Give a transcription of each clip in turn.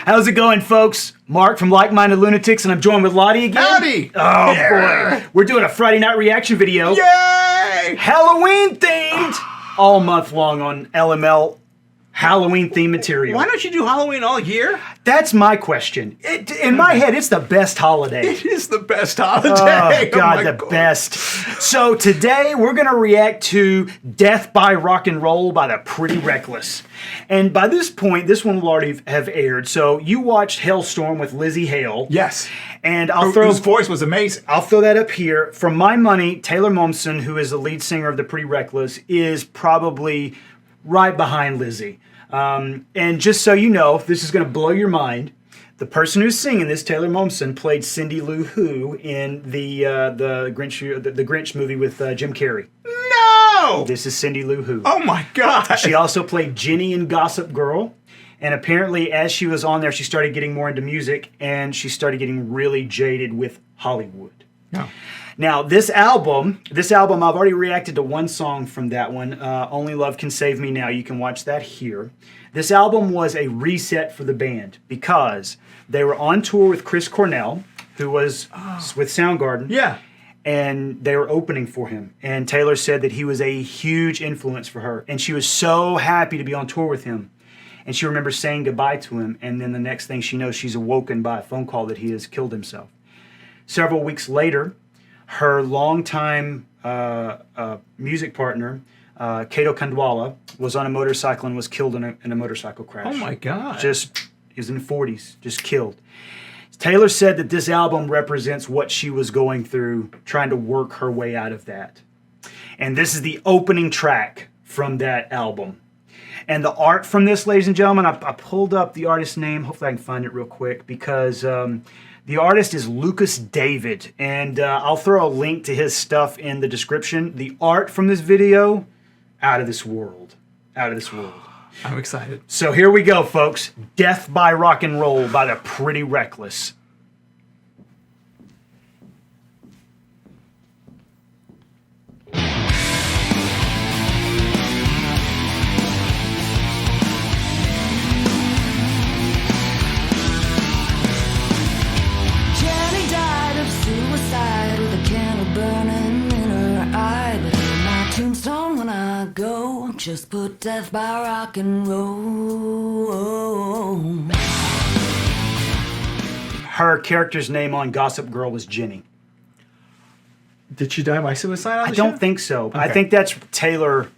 How's it going, folks? Mark from Like Minded Lunatics, and I'm joined with Ladi again. Howdy! Oh, boy. We're doing a Friday night reaction video. Yay! Halloween themed! All month long on LML Halloween themed material. Why don't you do Halloween all year? That's my question. In my head, it's the best holiday. It is the best holiday. Oh, God, my the best. So today, we're going to react to Death by Rock and Roll by the Pretty Reckless. And by this point, this one will already have aired. So you watched Hailstorm with Lizzie Hale. Yes. And Whose voice was amazing. I'll throw that up here. For my money, Taylor Momsen, who is the lead singer of the Pretty Reckless, is probably right behind Lizzie. And just so you know, this is going to blow your mind. The person who's singing this, Taylor Momsen, played Cindy Lou Who in the Grinch movie with Jim Carrey. No! This is Cindy Lou Who. Oh my God! She also played Ginny in Gossip Girl. And apparently, as she was on there, she started getting more into music, and she started getting really jaded with Hollywood. No. Now, this album, I've already reacted to one song from that one, Only Love Can Save Me Now. You can watch that here. This album was a reset for the band because they were on tour with Chris Cornell, who was with Soundgarden. Yeah. And they were opening for him. And Taylor said that he was a huge influence for her. And she was so happy to be on tour with him. And she remembers saying goodbye to him. And then the next thing she knows, she's awoken by a phone call that he has killed himself. Several weeks later, her longtime music partner, Kato Kandwala, was on a motorcycle and was killed in a motorcycle crash. Oh my God. He was in the 40s, just killed. Taylor said that this album represents what she was going through, trying to work her way out of that. And this is the opening track from that album. And the art from this, ladies and gentlemen, I pulled up the artist's name. Hopefully I can find it real quick because the artist is Lucas David. And I'll throw a link to his stuff in the description. The art from this video, out of this world. Out of this world. I'm excited. So here we go, folks. Death by Rock and Roll by the Pretty Reckless. Jenny died of suicide with a candle burning in her eye. But in my tombstone when I go, just put death by rock and roll. Her character's name on Gossip Girl was Ginny. Did she die by suicide on I the don't show? think so. Okay. I think that's Taylor.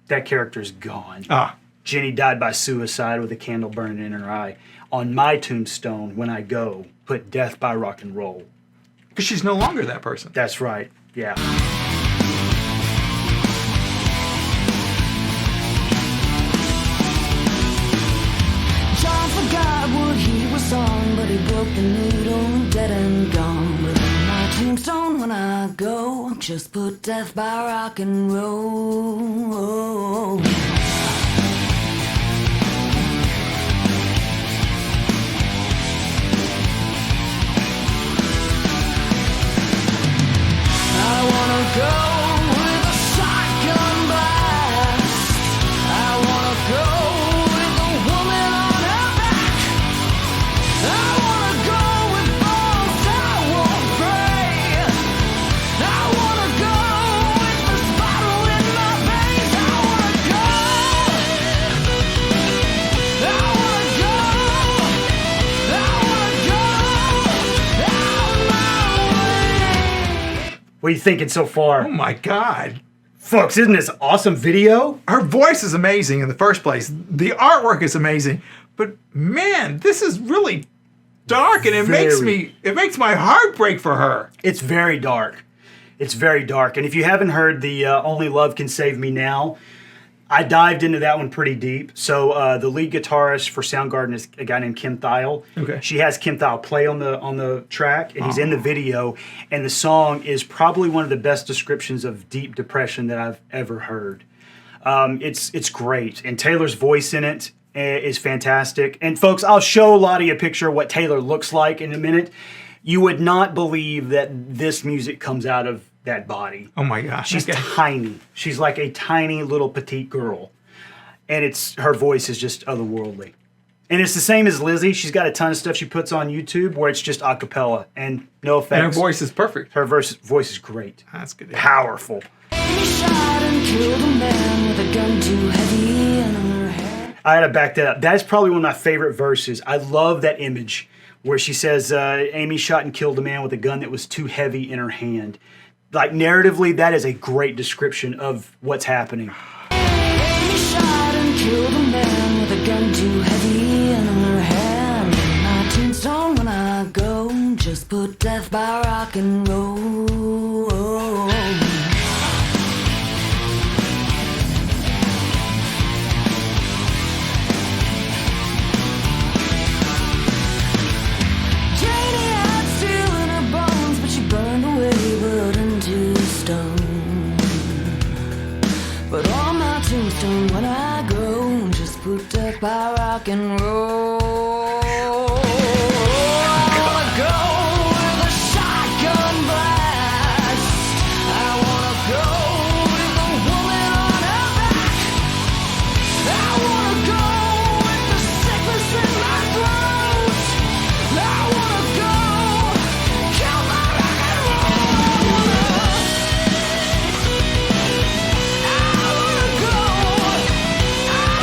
That character's gone. Ah. Ginny died by suicide with a candle burning in her eye. On my tombstone, when I go, put death by rock and roll. Because she's no longer that person. That's right. Yeah. John forgot what he was on, but he broke the needle, dead and gone. But on my tombstone when I go, just put death by rock and roll. I wanna go with a shotgun blast. I wanna go with a woman on her back. I wanna go with balls I won't break. I wanna go with this bottle in my veins. I wanna go. I wanna go. I wanna go out my way. What are you thinking so far? Oh my God. Folks, isn't this awesome video? Her voice is amazing in the first place. The artwork is amazing. But man, this is really dark and it makes my heart break for her. It's very dark. It's very dark. And if you haven't heard the Only Love Can Save Me Now, I dived into that one pretty deep. So the lead guitarist for Soundgarden is a guy named Kim Thayil. Okay. She has Kim Thayil play on the track, and he's in the video. And the song is probably one of the best descriptions of deep depression that I've ever heard. It's great, and Taylor's voice in it is fantastic. And folks, I'll show Ladi a picture of what Taylor looks like in a minute. You would not believe that this music comes out of that body. Oh my gosh. She's tiny. She's like a tiny little petite girl. And her voice is just otherworldly. And it's the same as Lizzie. She's got a ton of stuff she puts on YouTube where it's just a cappella and no effects. And her voice is perfect. Her voice is great. That's good. Powerful. Amy shot and killed a man with a gun too heavy in her hand. I gotta back that up. That's probably one of my favorite verses. I love that image where she says, Amy shot and killed a man with a gun that was too heavy in her hand. Like, narratively, that is a great description of what's happening. Amy shot and killed a man with a gun too heavy in her hand. My tombstone when I go, just put death by rock and roll. Janie had steel in her bones, but she burned away, burdened to stone. But on my tombstone when I go, just put death by rock and roll. I wanna go with a shotgun blast. I wanna go with a woman on her back. I wanna go with the sickness in my throat. I wanna go kill my rock and roll. I wanna go out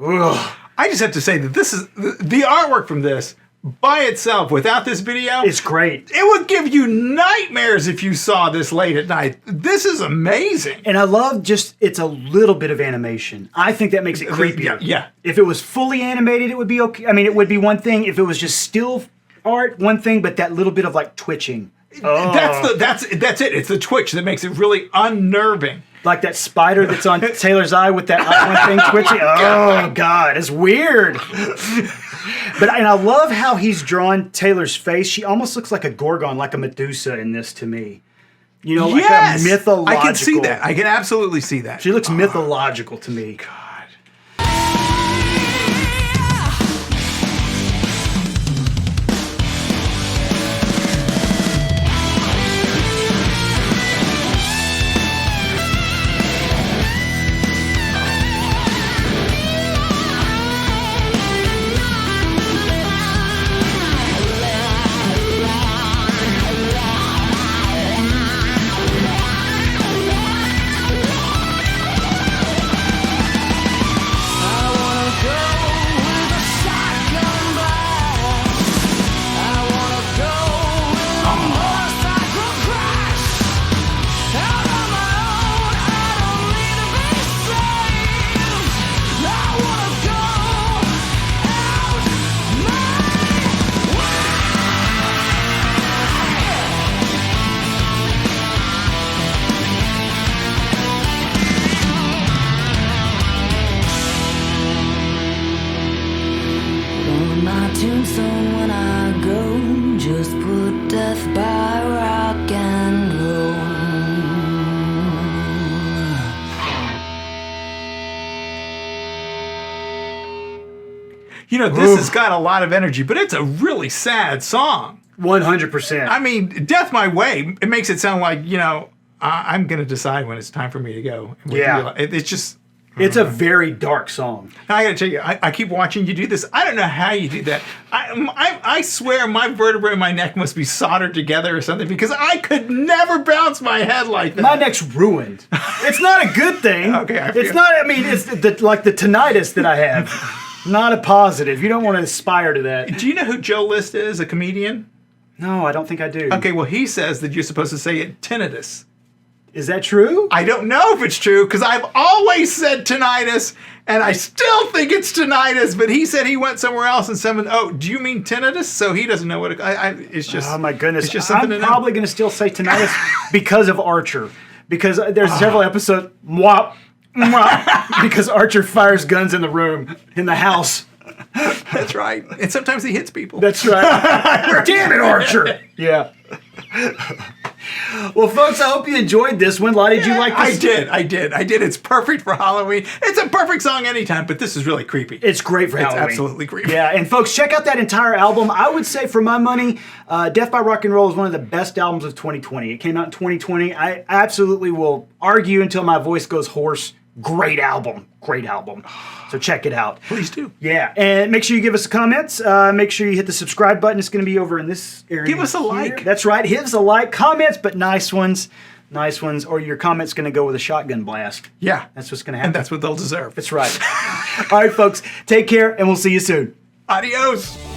my way. Ugh. I just have to say that this is the artwork from this by itself, without this video, It's great. it would give you nightmares if you saw this late at night. This is amazing. And I love just, it's a little bit of animation. I think that makes it creepier. Yeah. If it was fully animated, it would be okay. I mean, it would be one thing. If it was just still art, one thing, but that little bit of like twitching. Oh. That's it. It's the twitch that makes it really unnerving. Like that spider that's on Taylor's eye with that eye one thing twitching. Oh, God, it's weird. And I love how he's drawn Taylor's face. She almost looks like a Gorgon, like a Medusa in this to me. You know, like Yes! a mythological. I can see that. I can absolutely see that. She looks mythological to me. God. On my tombstone when I go, just put death by rock and roll. You know, this has got a lot of energy, but it's a really sad song. 100%. I mean, Death My Way, it makes it sound like, you know, I'm going to decide when it's time for me to go. Yeah. It's just... It's a very dark song. I gotta tell you, I keep watching you do this. I don't know how you do that. I swear my vertebrae in my neck must be soldered together or something, because I could never bounce my head like that. My neck's ruined. It's not a good thing. Okay, I it's feel- not. I mean, it's like the tinnitus that I have. Not a positive. You don't want to aspire to that. Do you know who Joe List is, a comedian? No, I don't think I do. Okay, well, he says that you're supposed to say it tinnitus. Is that true? I don't know if it's true, because I've always said tinnitus, and I still think it's tinnitus, but he said he went somewhere else and someone, oh, do you mean tinnitus? So he doesn't know what it's just. Oh my goodness! It's just something I'm to know. probably going to still say tinnitus because of Archer, because there's several episodes. Mwah, mwah, because Archer fires guns in the room in the house. That's right. And sometimes he hits people. That's right. Damn it, Archer! Yeah. Well, folks, I hope you enjoyed this one. Ladi, did you like this? I did. It's perfect for Halloween. It's a perfect song anytime, but this is really creepy. It's great for Halloween. absolutely creepy. Yeah, and folks, check out that entire album. I would say, for my money, Death by Rock and Roll is one of the best albums of 2020. It came out in 2020. I absolutely will argue until my voice goes hoarse Great album. Great album. So check it out. Please do. Yeah, and make sure you give us comments. Make sure you hit the subscribe button. It's going to be over in this area. Give us a here. like. That's right. Hit us a like. Comments, but nice ones. Nice ones. Or your comment's going to go with a shotgun blast. Yeah. That's what's going to happen. And that's what they'll deserve. That's right. All right, folks. Take care, and we'll see you soon. Adios.